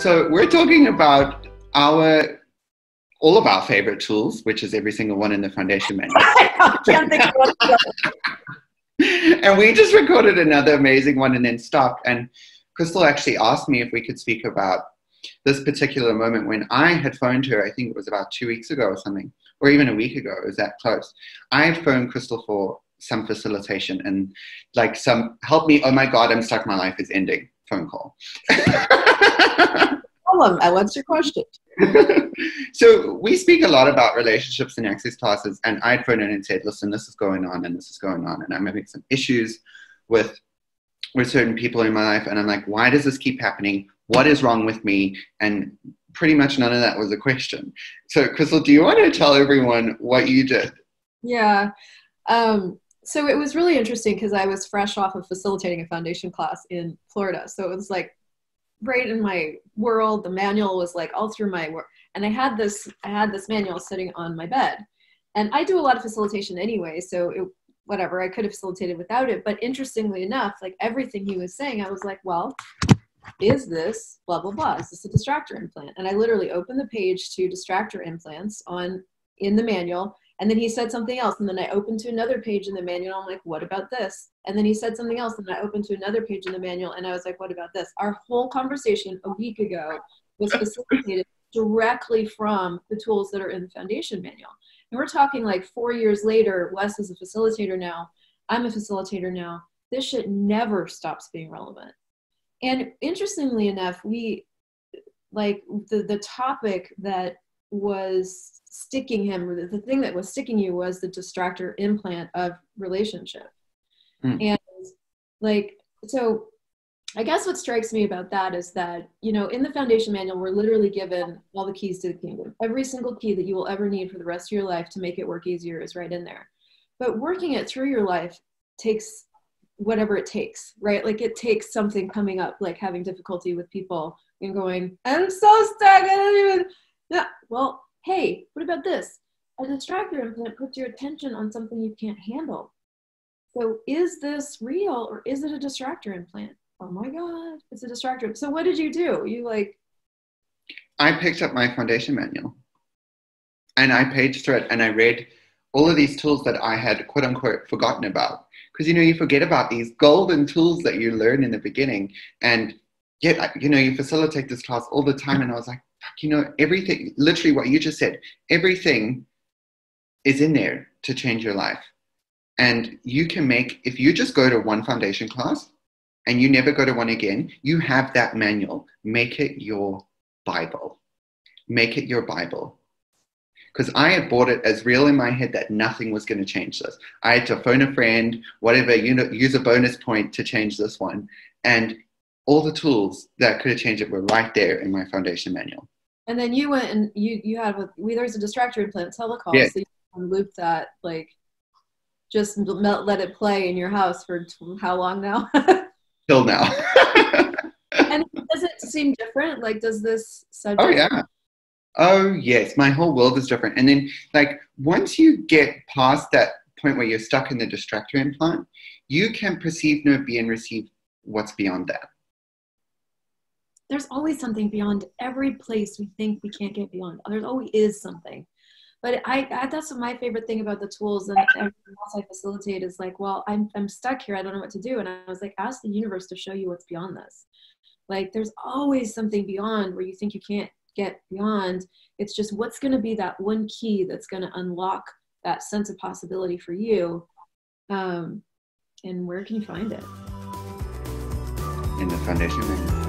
So we're talking about all of our favorite tools, which is every single one in the foundation manual. I can't think of what And we just recorded another amazing one and then stopped. And Christel actually asked me if we could speak about this particular moment when I had phoned her. I think it was about 2 weeks ago or something, or even a week ago. It was that close. I had phoned Christel for some facilitation and like some help me. Oh my God, I'm stuck. My life is ending. Phone call. What's your question? So we speak a lot about relationships in access classes, and I'd phoned in and said, listen, this is going on and this is going on, and I'm having some issues with certain people in my life, and I'm like, why does this keep happening? What is wrong with me? And pretty much none of that was a question. So Christel, do you want to tell everyone what you did? Yeah. So it was really interesting because I was fresh off of facilitating a foundation class in Florida. So it was like right in my world. The manual was like all through my work. And I had this manual sitting on my bed. And I do a lot of facilitation anyway, so whatever, I could have facilitated without it. But interestingly enough, like everything he was saying, I was like, well, is this blah, blah, blah? Is this a distractor implant? And I literally opened the page to distractor implants in the manual. And then he said something else. And then I opened to another page in the manual. I'm like, what about this? And then he said something else. And I opened to another page in the manual. And I was like, what about this? Our whole conversation a week ago was facilitated directly from the tools that are in the foundation manual. And we're talking like 4 years later, Wes is a facilitator now. I'm a facilitator now. This shit never stops being relevant. And interestingly enough, we like the topic that was sticking him, or the thing that was sticking you was the distractor implant of relationship. And like, so I guess what strikes me about that is that, you know, in the foundation manual, we're literally given all the keys to the kingdom. Every single key that you will ever need for the rest of your life to make it work easier is right in there. But working it through your life takes whatever it takes, right? Like it takes something coming up, like having difficulty with people and going, I'm so stuck, I don't even, yeah. Well, hey, what about this? A distractor implant puts your attention on something you can't handle. So is this real or is it a distractor implant? Oh my God, it's a distractor. So what did you do? I picked up my foundation manual and I paged through it and I read all of these tools that I had quote unquote forgotten about. Because, you know, you forget about these golden tools that you learn in the beginning. And yet, you know, you facilitate this class all the time. And I was like, you know, everything, literally what you just said, everything is in there to change your life. And you can make, if you just go to one foundation class and you never go to one again, you have that manual. Make it your Bible. Make it your Bible. Because I had bought it as real in my head that nothing was going to change this. I had to phone a friend, whatever, you know, use a bonus point to change this one. And all the tools that could have changed it were right there in my foundation manual. And then you went and you had, there's a distractor implant telecall. Yeah. So you looped that, like, just let it play in your house for how long now? Till now. And does it seem different? Like, does this subject? Oh, yeah. Oh, yes. My whole world is different. And then, like, once you get past that point where you're stuck in the distractor implant, you can perceive, know, be, and receive what's beyond that. There's always something beyond every place we think we can't get beyond. There's always is something. But that's my favorite thing about the tools and everything else I facilitate is like, well, I'm stuck here. I don't know what to do. And I was like, ask the universe to show you what's beyond this. Like, there's always something beyond where you think you can't get beyond. It's just what's going to be that one key that's going to unlock that sense of possibility for you. And where can you find it? In the foundation manual.